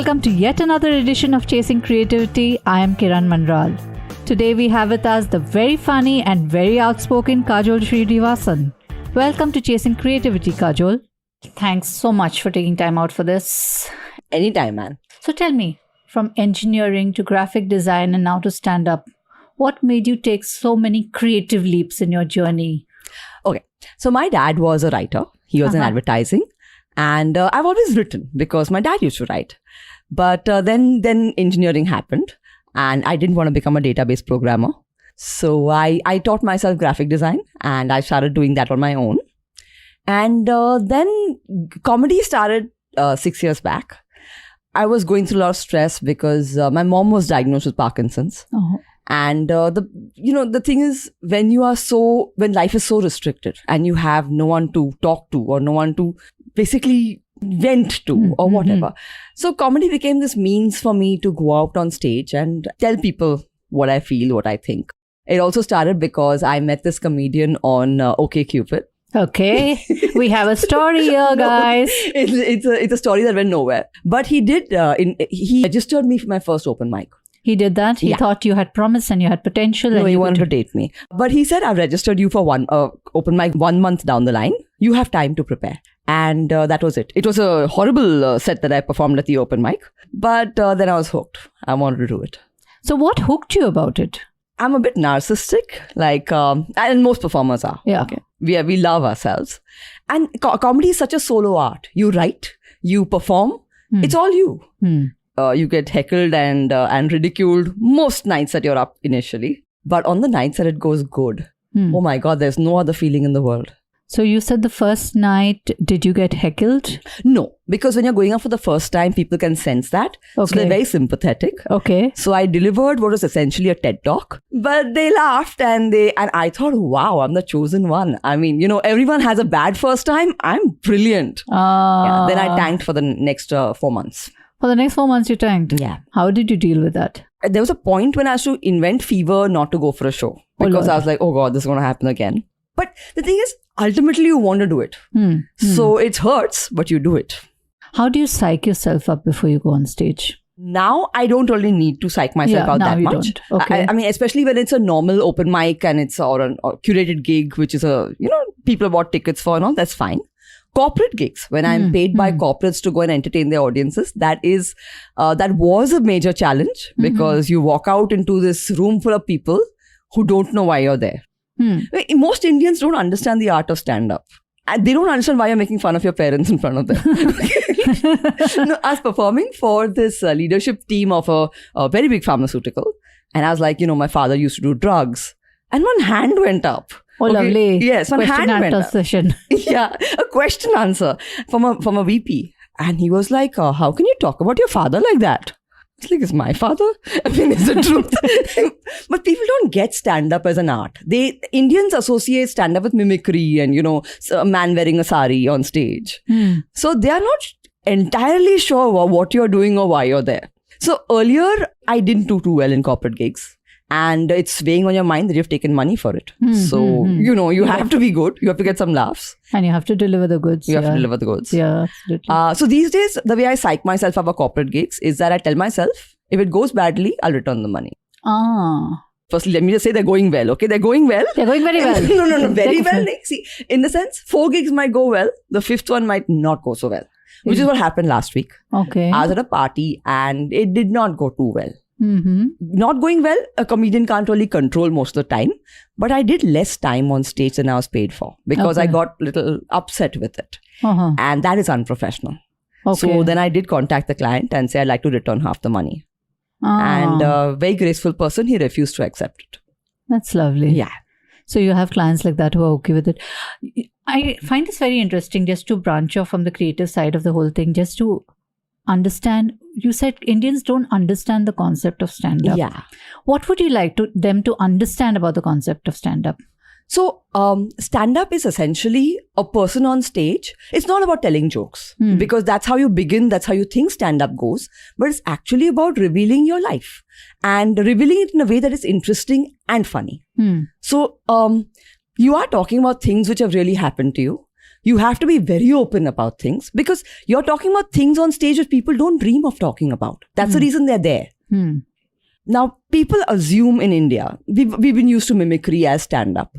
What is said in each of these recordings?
welcome to yet another edition of Chasing Creativity. I am Kiran Manral. Today we have with us the very funny and very outspoken Kajol Srinivasan. Welcome to Chasing Creativity, Kajol. Thanks so much for taking time out for this. Anytime, man. So tell me, from engineering to graphic design and now to stand-up, what made you take so many creative leaps in your journey? Okay, so my dad was a writer. He was in advertising. And I've always written because my dad used to write. But then engineering happened and I didn't want to become a database programmer. So I taught myself graphic design and I started doing that on my own. And then comedy started 6 years back. I was going through a lot of stress because my mom was diagnosed with Parkinson's. Oh. And the thing is, when life is so restricted and you have no one to talk to or no one to basically vent to or whatever. So comedy became this means for me to go out on stage and tell people what I feel, what I think. It also started because I met this comedian on OkCupid. Okay, we have a story here, guys. It's a story that went nowhere. But he registered me for my first open mic. He did that? He thought you had promise and you had potential. No, he wanted to date me. But he said, I've registered you for one open mic 1 month down the line. You have time to prepare. And that was it. It was a horrible set that I performed at the open mic. But then I was hooked. I wanted to do it. So what hooked you about it? I'm a bit narcissistic, and most performers are. Yeah. Okay. We love ourselves. And comedy is such a solo art. You write, you perform, it's all you. You get heckled and ridiculed most nights that you're up initially. But on the nights that it goes good, oh my God, there's no other feeling in the world. So you said the first night, did you get heckled? No, because when you're going up for the first time, people can sense that. Okay. So they're very sympathetic. Okay. So I delivered what was essentially a TED talk, but they laughed and I thought, wow, I'm the chosen one. I mean, everyone has a bad first time. I'm brilliant. Yeah, then I tanked for the next 4 months. For the next 4 months you tanked? Yeah. How did you deal with that? There was a point when I had to invent fever not to go for a show because I was like, oh God, this is going to happen again. But the thing is, ultimately you want to do it. So it hurts, but you do it. How do you psych yourself up before you go on stage? Now I don't really need to psych myself out that much. Don't. Okay. I mean, especially when it's a normal open mic and it's or a curated gig, which is people bought tickets for and all, that's fine. Corporate gigs, when I'm paid by corporates to go and entertain their audiences, that was a major challenge because you walk out into this room full of people who don't know why you're there. Most Indians don't understand the art of stand-up. And they don't understand why you're making fun of your parents in front of them. No, I was performing for this leadership team of a very big pharmaceutical. And I was like, my father used to do drugs. And one hand went up. Oh, okay. Lovely. Yes, one question hand went up. Session. Yeah, a question answer from a VP. And he was like, how can you talk about your father like that? It's like, it's my father? I mean, it's the truth. But people don't get stand-up as an art. Indians associate stand-up with mimicry and, a man wearing a sari on stage. So they are not entirely sure what you're doing or why you're there. So earlier, I didn't do too well in corporate gigs. And it's weighing on your mind that you've taken money for it. So, you have to be good. You have to get some laughs. And you have to deliver the goods. You have to deliver the goods. Yeah, absolutely. So these days, the way I psych myself up for corporate gigs is that I tell myself, if it goes badly, I'll return the money. Firstly, let me just say they're going well. Okay, they're going well. They're going very well. No, very well. See, in the sense, 4 gigs might go well. The 5th one might not go so well. Which is what happened last week. Okay. I was at a party and it did not go too well. Not going well, a comedian can't really control most of the time. But I did less time on stage than I was paid for because I got a little upset with it. And that is unprofessional. Okay. So then I did contact the client and say, I'd like to return half the money. And a very graceful person, he refused to accept it. That's lovely. Yeah. So you have clients like that who are okay with it. I find this very interesting, just to branch off from the creative side of the whole thing, just to understand. You said Indians don't understand the concept of stand-up. Yeah. What would you like them to understand about the concept of stand-up? So, stand-up is essentially a person on stage. It's not about telling jokes because that's how you begin. That's how you think stand-up goes. But it's actually about revealing your life and revealing it in a way that is interesting and funny. So, you are talking about things which have really happened to you. You have to be very open about things because you're talking about things on stage that people don't dream of talking about. That's the reason they're there. Now, people assume in India, we've been used to mimicry as stand-up,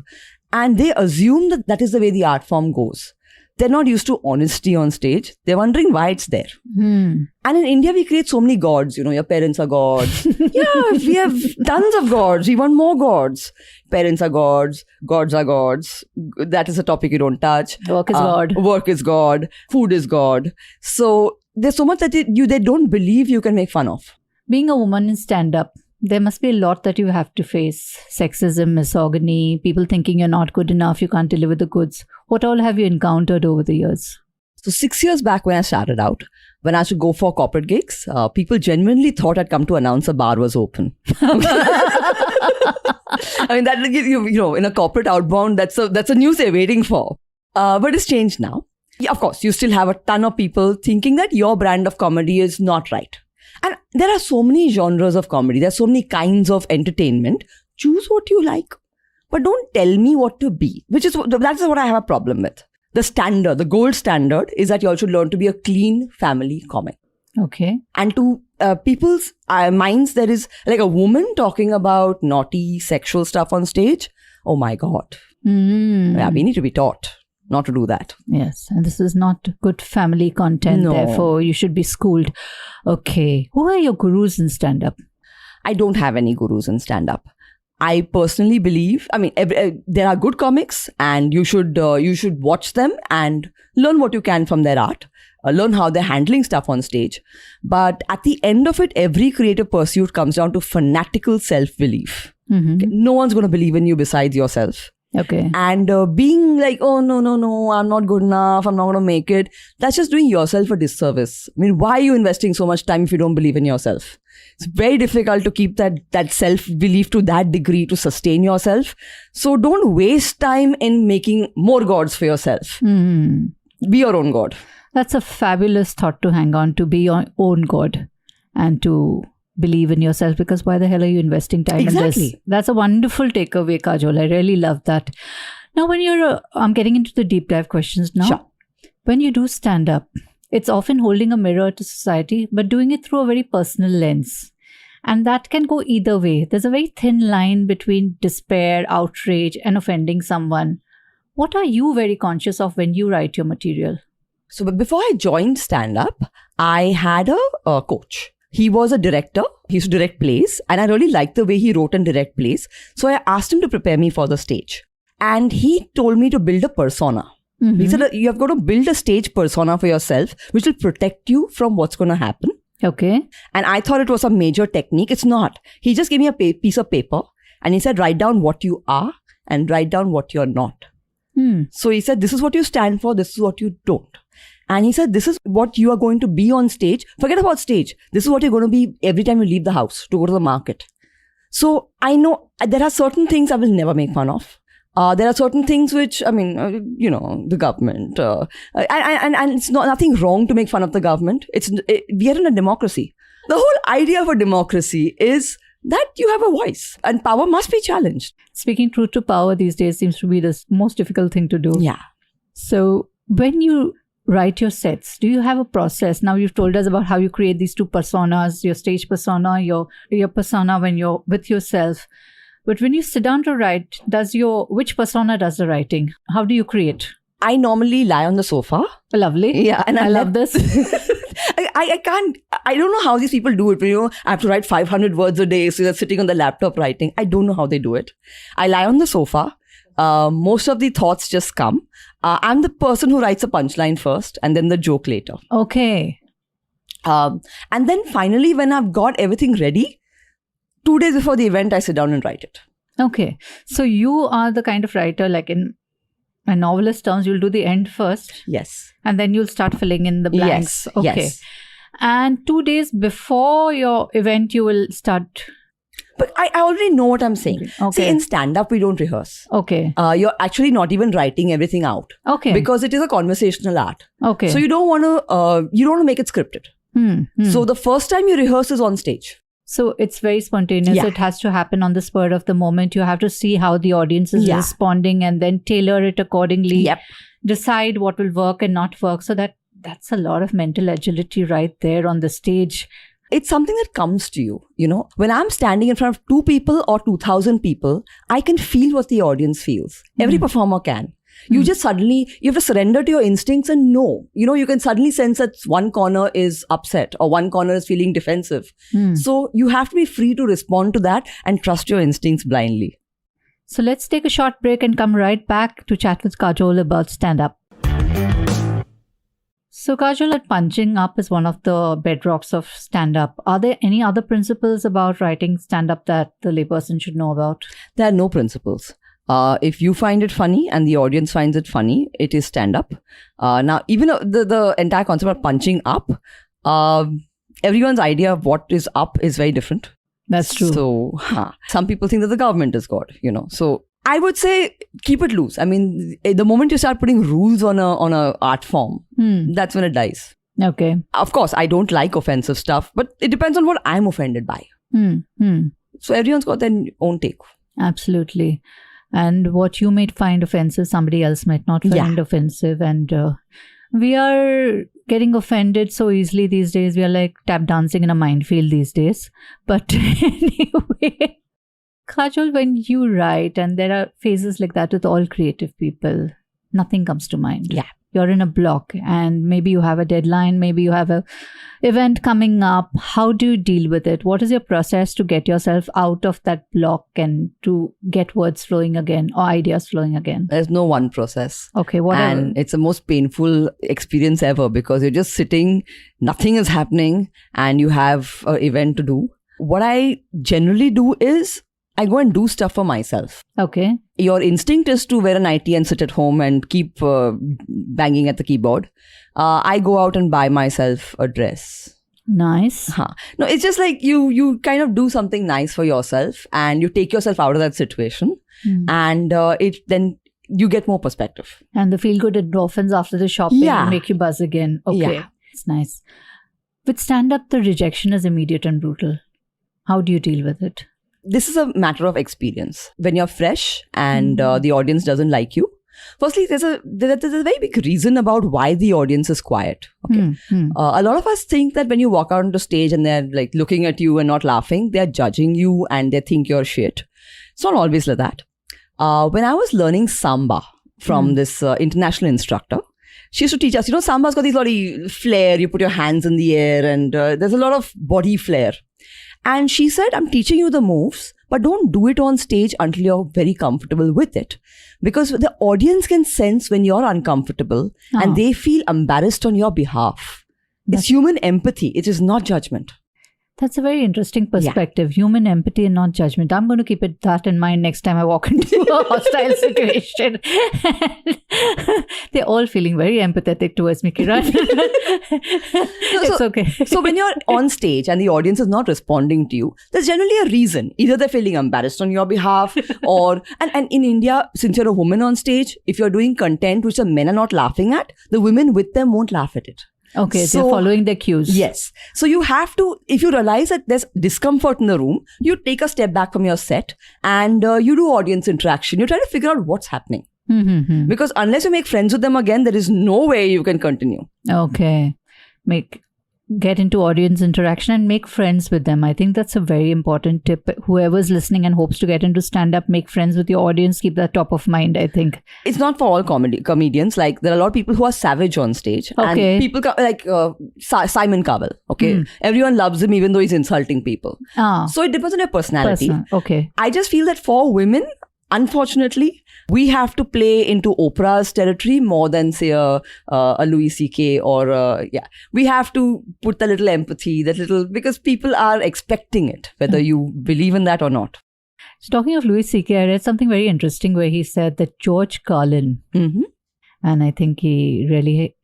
and they assume that that is the way the art form goes. They're not used to honesty on stage. They're wondering why it's there. And in India, we create so many gods. You know, your parents are gods. We have tons of gods. We want more gods. Parents are gods. Gods are gods. That is a topic you don't touch. Work is God. Work is God. Food is God. So there's so much that they don't believe you can make fun of. Being a woman in stand-up, there must be a lot that you have to face. Sexism, misogyny, people thinking you're not good enough, you can't deliver the goods. What all have you encountered over the years? So 6 years back when I started out, when I should go for corporate gigs, people genuinely thought I'd come to announce a bar was open. I mean, that you know, in a corporate outbound, that's a news they're waiting for. But it's changed now. Yeah, of course, you still have a ton of people thinking that your brand of comedy is not right. And there are so many genres of comedy. There are so many kinds of entertainment. Choose what you like. But don't tell me what to be. That's what I have a problem with. The standard, the gold standard is that you all should learn to be a clean family comic. Okay. And to people's minds, there is like a woman talking about naughty sexual stuff on stage. Oh my God. Yeah, we need to be taught not to do that. Yes, and this is not good family content, therefore you should be schooled. Okay, who are your gurus in stand-up? I don't have any gurus in stand-up. I personally believe, there are good comics and you should watch them and learn what you can from their art, learn how they're handling stuff on stage. But at the end of it, every creative pursuit comes down to fanatical self-belief. Okay? No one's going to believe in you besides yourself. Okay. And being like, oh, no, I'm not good enough, I'm not going to make it. That's just doing yourself a disservice. I mean, why are you investing so much time if you don't believe in yourself? It's very difficult to keep that self-belief to that degree to sustain yourself. So don't waste time in making more gods for yourself. Be your own god. That's a fabulous thought to hang on to, be your own god and to believe in yourself, because why the hell are you investing time in this? That's a wonderful takeaway, Kajol. I really love that. Now, when I'm getting into the deep dive questions now. Sure. When you do stand up, it's often holding a mirror to society, but doing it through a very personal lens. And that can go either way. There's a very thin line between despair, outrage, and offending someone. What are you very conscious of when you write your material? So before I joined stand-up, I had a coach. He was a director. He used to direct plays. And I really liked the way he wrote and direct plays. So I asked him to prepare me for the stage. And he told me to build a persona. He said, you have got to build a stage persona for yourself, which will protect you from what's going to happen. Okay. And I thought it was a major technique. It's not. He just gave me a piece of paper and he said, write down what you are and write down what you're not. So he said, this is what you stand for. This is what you don't. And he said, this is what you are going to be on stage. Forget about stage. This is what you're going to be every time you leave the house to go to the market. So I know there are certain things I will never make fun of. There are certain things which, the government. And it's nothing wrong to make fun of the government. We are in a democracy. The whole idea of a democracy is that you have a voice and power must be challenged. Speaking truth to power these days seems to be the most difficult thing to do. Yeah. So when you write your sets, do you have a process? Now you've told us about how you create these two personas, your stage persona, your persona when you're with yourself. But when you sit down to write, which persona does the writing? How do you create? I normally lie on the sofa. Lovely. Yeah. And I love this. I don't know how these people do it. But, I have to write 500 words a day. So they're sitting on the laptop writing. I don't know how they do it. I lie on the sofa. Most of the thoughts just come. I'm the person who writes a punchline first and then the joke later. Okay. And then finally, when I've got everything ready, 2 days before the event, I sit down and write it. Okay. So you are the kind of writer, like in a novelist terms, you'll do the end first. Yes. And then you'll start filling in the blanks. Yes. Okay. Yes. And 2 days before your event, you will start. But I already know what I'm saying. Okay. See, in stand-up, we don't rehearse. Okay. You're actually not even writing everything out. Okay. Because it is a conversational art. Okay. So you don't want to make it scripted. So the first time you rehearse is on stage. So it's very spontaneous. Yeah. It has to happen on the spur of the moment. You have to see how the audience is responding and then tailor it accordingly. Yep. decide what will work and not work. So that's a lot of mental agility right there on the stage. It's something that comes to you, When I'm standing in front of 2 people or 2,000 people, I can feel what the audience feels. Every performer can. You just suddenly, you have to surrender to your instincts and know. You can suddenly sense that one corner is upset or one corner is feeling defensive. So you have to be free to respond to that and trust your instincts blindly. So let's take a short break and come right back to chat with Kajol about stand-up. So Kajol, punching up is one of the bedrocks of stand-up. Are there any other principles about writing stand-up that the layperson should know about? There are no principles. If you find it funny and the audience finds it funny, it is stand-up. Now, even the entire concept of punching up, everyone's idea of what is up is very different. That's true. So, some people think that the government is God, So, I would say keep it loose. I mean, the moment you start putting rules on a art form, that's when it dies. Okay. Of course, I don't like offensive stuff, but it depends on what I'm offended by. So, everyone's got their own take. Absolutely. And what you might find offensive, somebody else might not find offensive. And we are getting offended so easily these days. We are like tap dancing in a minefield these days. But anyway, Kajol, when you write, and there are phases like that with all creative people, nothing comes to mind. Yeah. You're in a block and maybe you have a deadline, maybe you have a event coming up. How do you deal with it? What is your process to get yourself out of that block and to get words flowing again or ideas flowing again? There's no one process. Okay, whatever. And it's the most painful experience ever because you're just sitting, nothing is happening, and you have an event to do. What I generally do is I go and do stuff for myself. Okay. Your instinct is to wear a nightie and sit at home and keep banging at the keyboard. I go out and buy myself a dress. Nice. No, it's just like you kind of do something nice for yourself and you take yourself out of that situation and then you get more perspective. And the feel-good endorphins after the shopping make you buzz again. Okay. Yeah. It's nice. With stand-up, the rejection is immediate and brutal. How do you deal with it? This is a matter of experience. When you're fresh and the audience doesn't like you, firstly, there's a very big reason about why the audience is quiet. Okay, a lot of us think that when you walk out onto stage and they're like looking at you and not laughing, they're judging you and they think you're shit. It's not always like that. When I was learning samba from this international instructor, she used to teach us. Samba's got these lot of flair. You put your hands in the air, and there's a lot of body flair. And she said, I'm teaching you the moves, but don't do it on stage until you're very comfortable with it. Because the audience can sense when you're uncomfortable and they feel embarrassed on your behalf. It's human empathy. It is not judgment. That's a very interesting perspective. Yeah. Human empathy and not judgment. I'm going to keep that in mind next time I walk into a hostile situation. They're all feeling very empathetic towards me, Kiran. It's okay. So when you're on stage and the audience is not responding to you, there's generally a reason. Either they're feeling embarrassed on your behalf or... And in India, since you're a woman on stage, if you're doing content which the men are not laughing at, the women with them won't laugh at it. Okay, so, they're following their cues. Yes. So you have to, if you realize that there's discomfort in the room, you take a step back from your set and you do audience interaction. You try to figure out what's happening. Because unless you make friends with them again, there is no way you can continue. Okay. Get into audience interaction and make friends with them. I think that's a very important tip. Whoever's listening and hopes to get into stand-up, make friends with your audience. Keep that top of mind, I think. It's not for all comedians. Like, there are a lot of people who are savage on stage. Okay. And people like Simon Cowell. Okay. Everyone loves him even though he's insulting people. So it depends on your personality. Okay. I just feel that for women, unfortunately, we have to play into Oprah's territory more than, say, a Louis C.K. or, we have to put the little empathy, because people are expecting it, whether you believe in that or not. So talking of Louis C.K., I read something very interesting where he said that George Carlin, and I think he really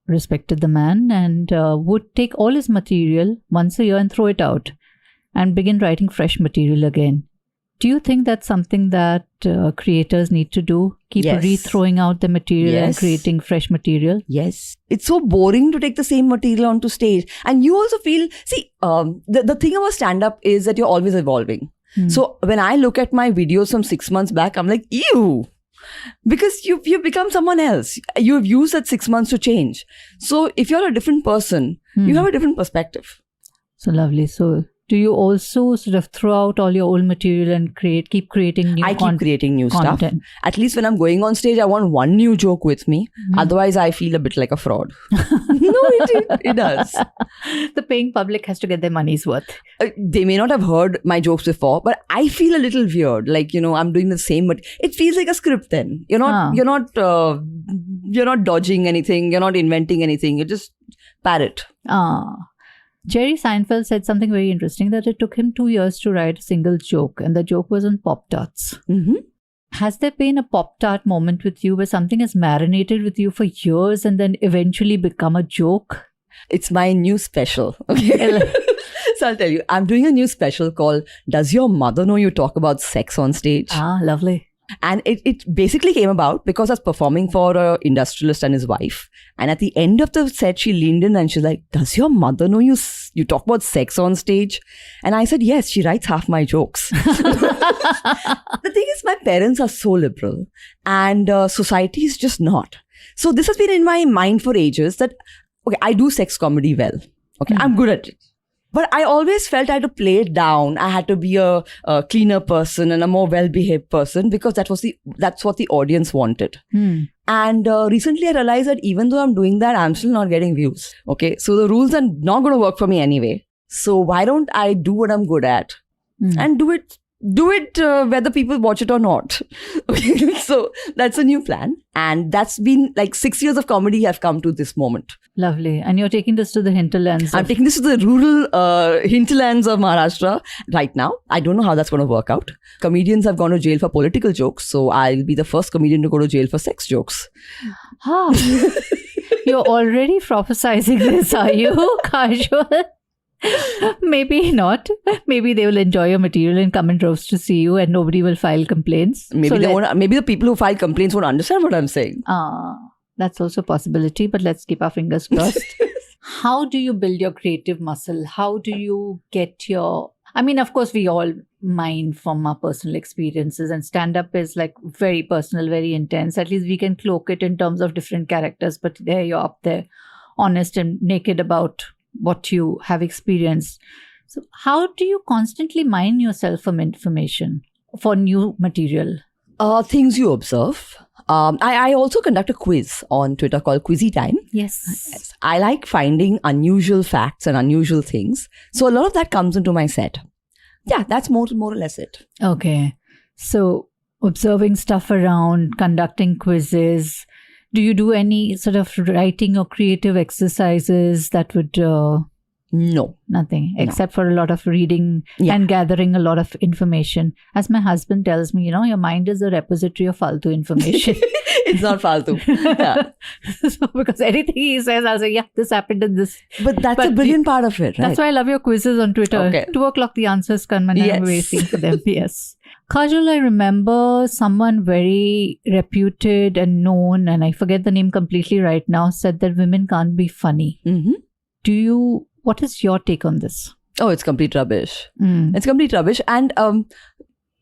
respected the man and would take all his material once a year and throw it out and begin writing fresh material again. Do you think that's something that creators need to do? Keep re-throwing out the material and creating fresh material? Yes. It's so boring to take the same material onto stage. And you also feel, the thing about stand-up is that you're always evolving. So when I look at my videos from 6 months back, I'm like, ew. Because you've become someone else. You've used that 6 months to change. So if you're a different person, you have a different perspective. So lovely. So do you also sort of throw out all your old material and keep creating new I keep creating new content? stuff. At least when I'm going on stage, I want one new joke with me. Otherwise, I feel a bit like a fraud. No, it does. The paying public has to get their money's worth. They may not have heard my jokes before, but I feel a little weird. Like, I'm doing the same, but it feels like a script then. You're not dodging anything. You're not inventing anything. You just parrot. Jerry Seinfeld said something very interesting, that it took him 2 years to write a single joke, and the joke was on Pop-Tarts. Mm-hmm. Has there been a Pop-Tart moment with you where something has marinated with you for years and then eventually become a joke? It's my new special. Okay. So I'll tell you, I'm doing a new special called Does Your Mother Know You Talk About Sex on Stage? Lovely. And it basically came about because I was performing for an industrialist and his wife. And at the end of the set, she leaned in and she's like, does your mother know you talk about sex on stage? And I said, yes, she writes half my jokes. The thing is, my parents are so liberal and society is just not. So this has been in my mind for ages that, okay, I do sex comedy well. Okay, I'm good at it. But I always felt I had to play it down. I had to be a cleaner person and a more well-behaved person because that's what the audience wanted. And recently I realized that even though I'm doing that, I'm still not getting views. Okay, so the rules are not going to work for me anyway. So why don't I do what I'm good at and do it whether people watch it or not. Okay, so that's a new plan. And that's been like 6 years of comedy have come to this moment. Lovely. And you're taking this to the hinterlands. I'm taking this to the rural hinterlands of Maharashtra right now. I don't know how that's going to work out. Comedians have gone to jail for political jokes. So I'll be the first comedian to go to jail for sex jokes. You're already prophesizing this, are you, Kajol? Maybe not. Maybe they will enjoy your material and come in droves to see you and nobody will file complaints. Maybe maybe the people who file complaints won't understand what I'm saying. That's also a possibility, but let's keep our fingers crossed. How do you build your creative muscle? How do you get your... I mean, of course, we all mine from our personal experiences, and stand-up is like very personal, very intense. At least we can cloak it in terms of different characters, but there you're up there, honest and naked about what you have experienced. So how do you constantly mine yourself from information for new material? Things you observe. I also conduct a quiz on Twitter called Quizzy Time. Yes. I like finding unusual facts and unusual things. So a lot of that comes into my set. Yeah, that's more or less it. Okay. So observing stuff around, conducting quizzes. Do you do any sort of writing or creative exercises that would... No. Nothing, except for a lot of reading and gathering a lot of information. As my husband tells me, your mind is a repository of faltu information. It's not faltu. Yeah. So, because anything he says, I'll say, yeah, this happened and this. But that's a brilliant part of it, right? That's why I love your quizzes on Twitter. Okay. 2:00 the answers come and I'm waiting for them. Yes. Kajol, I remember someone very reputed and known, and I forget the name completely right now, said that women can't be funny. Mm-hmm. What is your take on this? Oh, it's complete rubbish. It's complete rubbish. And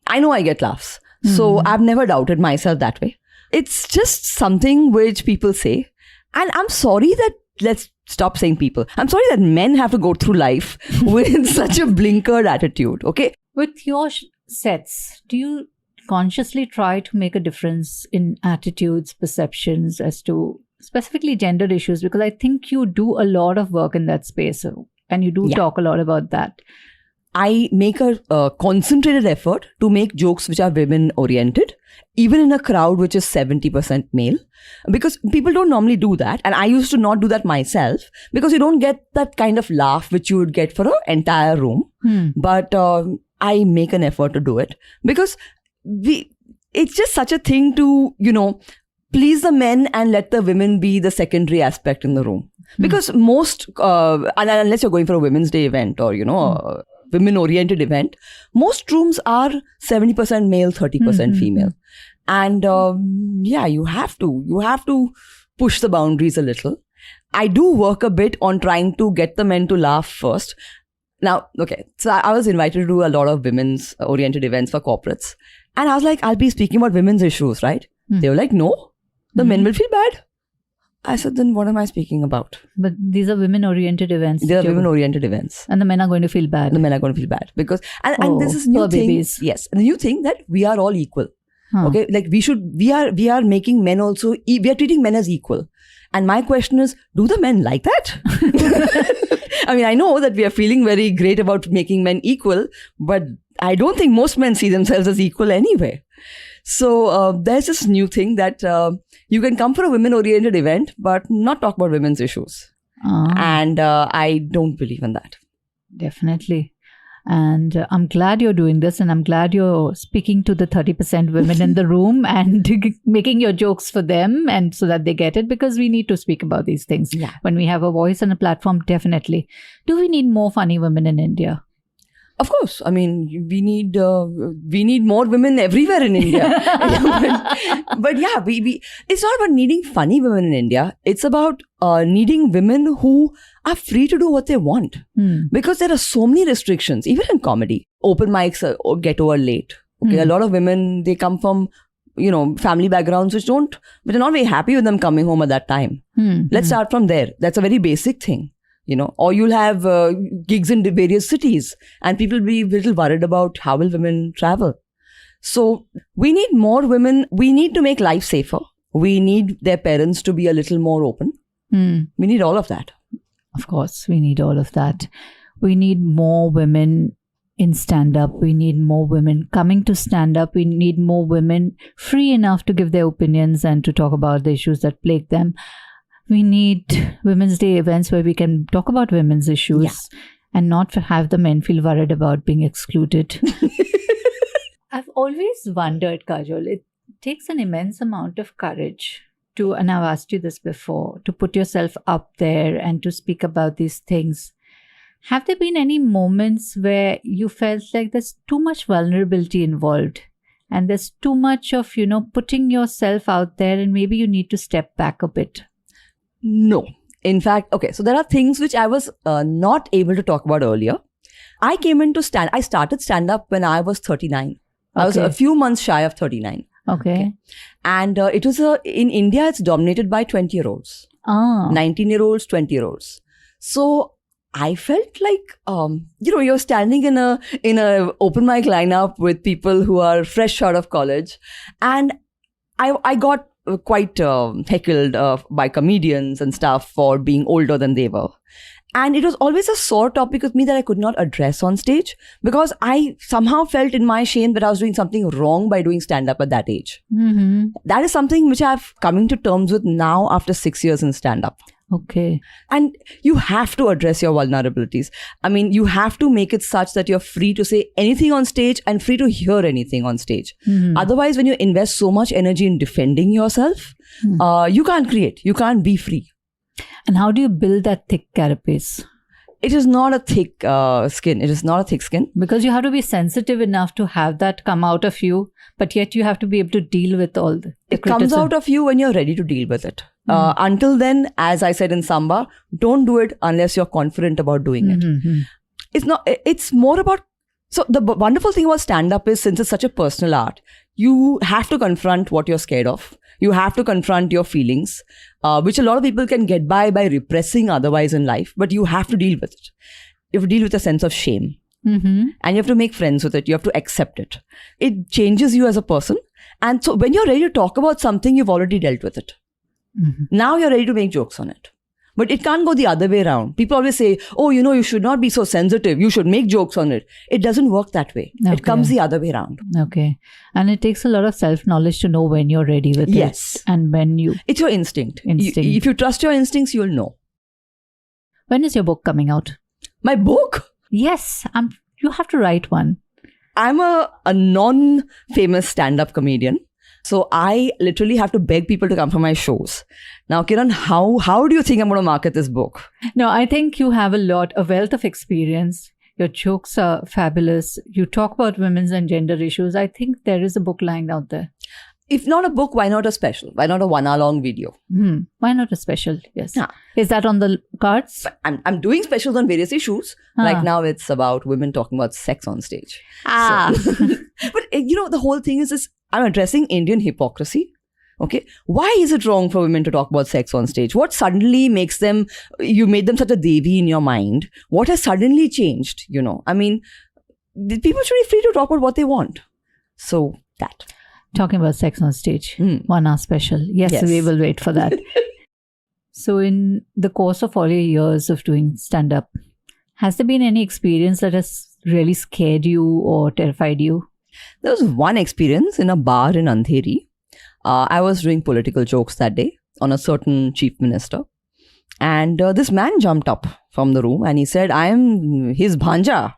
I know I get laughs. So I've never doubted myself that way. It's just something which people say. And I'm sorry that, let's stop saying people. I'm sorry that men have to go through life with such a blinkered attitude. Okay. With your sets, do you consciously try to make a difference in attitudes, perceptions as to specifically gender issues? Because I think you do a lot of work in that space and you do talk a lot about that. I make a concentrated effort to make jokes which are women oriented, even in a crowd which is 70% male, because people don't normally do that. And I used to not do that myself because you don't get that kind of laugh which you would get for an entire room. But I make an effort to do it because it's just such a thing to, please the men and let the women be the secondary aspect in the room. Because most, unless you're going for a Women's Day event or, a women-oriented event, most rooms are 70% male, 30% female. And you have to push the boundaries a little. I do work a bit on trying to get the men to laugh first. Now, okay, so I was invited to do a lot of women's oriented events for corporates. And I was like, I'll be speaking about women's issues, right? They were like, no, the men will feel bad. I said, then what am I speaking about? But these are women-oriented events. They are women-oriented events. And the men are going to feel bad. The men are going to feel bad because, and this is new thing. Babies. Yes, the new thing that we are all equal. Okay, like we are making men also. We are treating men as equal. And my question is, do the men like that? I mean, I know that we are feeling very great about making men equal, but I don't think most men see themselves as equal anyway. So there's this new thing that you can come for a women-oriented event, but not talk about women's issues. And I don't believe in that. Definitely. And I'm glad you're doing this, and I'm glad you're speaking to the 30% women in the room and making your jokes for them, and so that they get it, because we need to speak about these things. Yeah. When we have a voice and a platform, definitely. Do we need more funny women in India? Of course. I mean, we need more women everywhere in India. but yeah, it's not about needing funny women in India. It's about needing women who are free to do what they want. Because there are so many restrictions, even in comedy. Open mics get over late. Okay, a lot of women, they come from, family backgrounds which are not very happy with them coming home at that time. Let's start from there. That's a very basic thing. Or you'll have gigs in various cities and people will be a little worried about how will women travel. So we need more women. We need to make life safer. We need their parents to be a little more open. We need all of that. Of course, we need all of that. We need more women in stand-up. We need more women coming to stand-up. We need more women free enough to give their opinions and to talk about the issues that plague them. We need Women's Day events where we can talk about women's issues and not have the men feel worried about being excluded. I've always wondered, Kajol, it takes an immense amount of courage to, and I've asked you this before, to put yourself up there and to speak about these things. Have there been any moments where you felt like there's too much vulnerability involved and there's too much of, putting yourself out there and maybe you need to step back a bit? No. In fact, okay, so there are things which I was not able to talk about earlier. I started stand-up when I was 39. I was a few months shy of 39. Okay. And it was in India, it's dominated by 20-year-olds. 19-year-olds, 20-year-olds. So I felt like, you're standing in a open mic lineup with people who are fresh out of college. And I got quite heckled by comedians and stuff for being older than they were. And it was always a sore topic with me that I could not address on stage because I somehow felt in my shame that I was doing something wrong by doing stand-up at that age. That is something which I've coming to terms with now after 6 years in stand-up. Okay. And you have to address your vulnerabilities. I mean, you have to make it such that you're free to say anything on stage and free to hear anything on stage. Otherwise, when you invest so much energy in defending yourself, you can't create. You can't be free. And how do you build that thick carapace? It is not a thick skin. It is not a thick skin. Because you have to be sensitive enough to have that come out of you, but yet you have to be able to deal with all the It comes out of you when you're ready to deal with it. Until then, as I said in Samba, don't do it unless you're confident about doing it. It's more about, so the wonderful thing about stand-up is, since it's such a personal art, you have to confront what you're scared of. You have to confront your feelings, which a lot of people can get by repressing otherwise in life, but you have to deal with it. You have to deal with a sense of shame. And you have to make friends with it. You have to accept it. It changes you as a person. And so when you're ready to talk about something, you've already dealt with it. Now you're ready to make jokes on it. But it can't go the other way around. People always say, oh, you should not be so sensitive. You should make jokes on it. It doesn't work that way. Okay. It comes the other way around. Okay. And it takes a lot of self-knowledge to know when you're ready with it. And when you... It's your instinct. If you trust your instincts, you'll know. When is your book coming out? My book? Yes. You have to write one. I'm a non-famous stand-up comedian. So I literally have to beg people to come for my shows. Now, Kiran, how do you think I'm going to market this book? No, I think you have a wealth of experience. Your jokes are fabulous. You talk about women's and gender issues. I think there is a book lying out there. If not a book, why not a special? Why not a 1 hour long video? Why not a special? Yes. Is that on the cards? But I'm doing specials on various issues. Like now it's about women talking about sex on stage. So, but the whole thing is I'm addressing Indian hypocrisy. Okay. Why is it wrong for women to talk about sex on stage? What suddenly makes them, you made them such a devi in your mind? What has suddenly changed? I mean, the people should be free to talk about what they want. So that. Talking about sex on stage, 1 hour special. Yes, we will wait for that. So in the course of all your years of doing stand-up, has there been any experience that has really scared you or terrified you? There was one experience in a bar in Andheri. I was doing political jokes that day on a certain chief minister. And this man jumped up from the room and he said, I am his bhanja.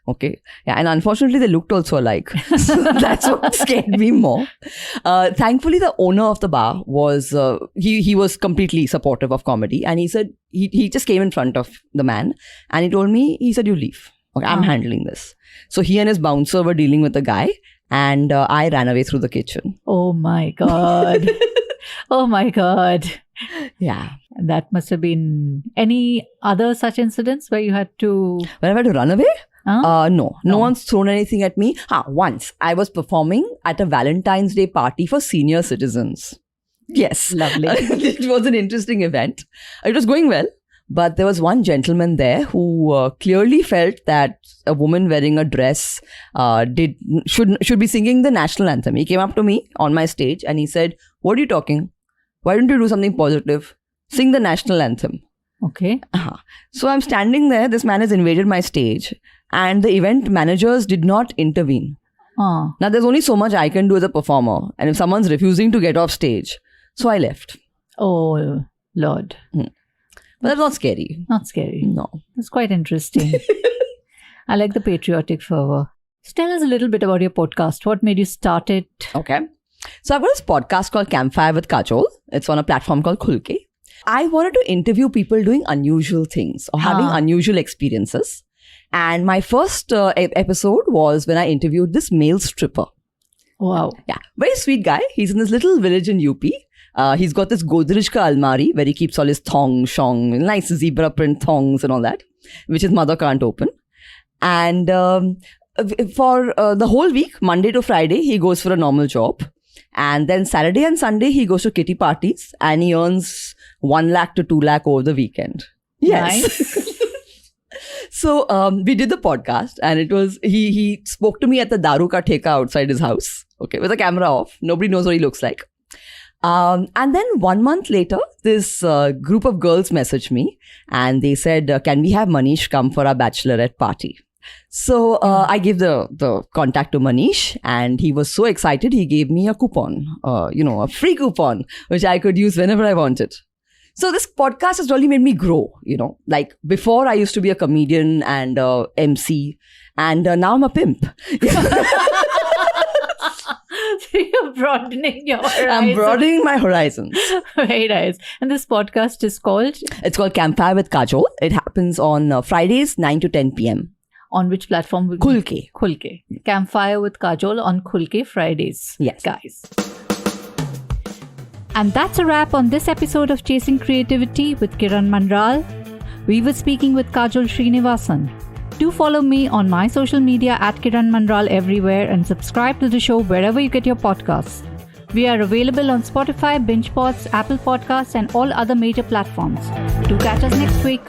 Okay. Yeah. And unfortunately, they looked also alike. So that's what scared me more. Thankfully, the owner of the bar was, he was completely supportive of comedy. And he said, he just came in front of the man and he told me, he said, you leave. Okay, I'm handling this. So he and his bouncer were dealing with the guy and I ran away through the kitchen. Oh my God. Oh my God. Yeah. That must have been any other such incidents where you had to... When I had to run away? Huh? No one's thrown anything at me. Once I was performing at a Valentine's Day party for senior citizens. Yes. Lovely. It was an interesting event. It was going well. But there was one gentleman there who clearly felt that a woman wearing a dress should be singing the national anthem. He came up to me on my stage and he said, what are you talking? Why don't you do something positive? Sing the national anthem. Okay. So I'm standing there. This man has invaded my stage and the event managers did not intervene. Now there's only so much I can do as a performer. And if someone's refusing to get off stage, so I left. Oh, Lord. But that's not scary. Not scary. No. That's quite interesting. I like the patriotic fervor. So tell us a little bit about your podcast. What made you start it? Okay. So I've got this podcast called Campfire with Kajol. It's on a platform called Khulke. I wanted to interview people doing unusual things or having unusual experiences. And my first episode was when I interviewed this male stripper. Wow. Yeah. Very sweet guy. He's in this little village in UP. He's got this Godrej ka almari where he keeps all his thong, shong, nice zebra print thongs and all that, which his mother can't open. And for the whole week, Monday to Friday, he goes for a normal job. And then Saturday and Sunday, he goes to kitty parties and he earns 1 lakh to 2 lakh over the weekend. Yes. Nice. So we did the podcast and it was, he spoke to me at the Daru ka theka outside his house. Okay, with the camera off. Nobody knows what he looks like. And then 1 month later, this group of girls messaged me and they said, can we have Manish come for our bachelorette party? So I gave the contact to Manish and he was so excited. He gave me a coupon, a free coupon, which I could use whenever I wanted. So this podcast has really made me grow, like before I used to be a comedian and MC and now I'm a pimp. So you're broadening your horizons. I'm broadening my horizons. Very nice. And this podcast is called? It's called Campfire with Kajol. It happens on Fridays, 9 to 10 p.m. On which platform? Khulke. Khulke. Campfire with Kajol on Khulke Fridays. Yes. Guys. And that's a wrap on this episode of Chasing Creativity with Kiran Manral. We were speaking with Kajol Srinivasan. Do follow me on my social media at Kiran Manral everywhere and subscribe to the show wherever you get your podcasts. We are available on Spotify, Bingepods, Apple Podcasts and all other major platforms. Do catch us next week.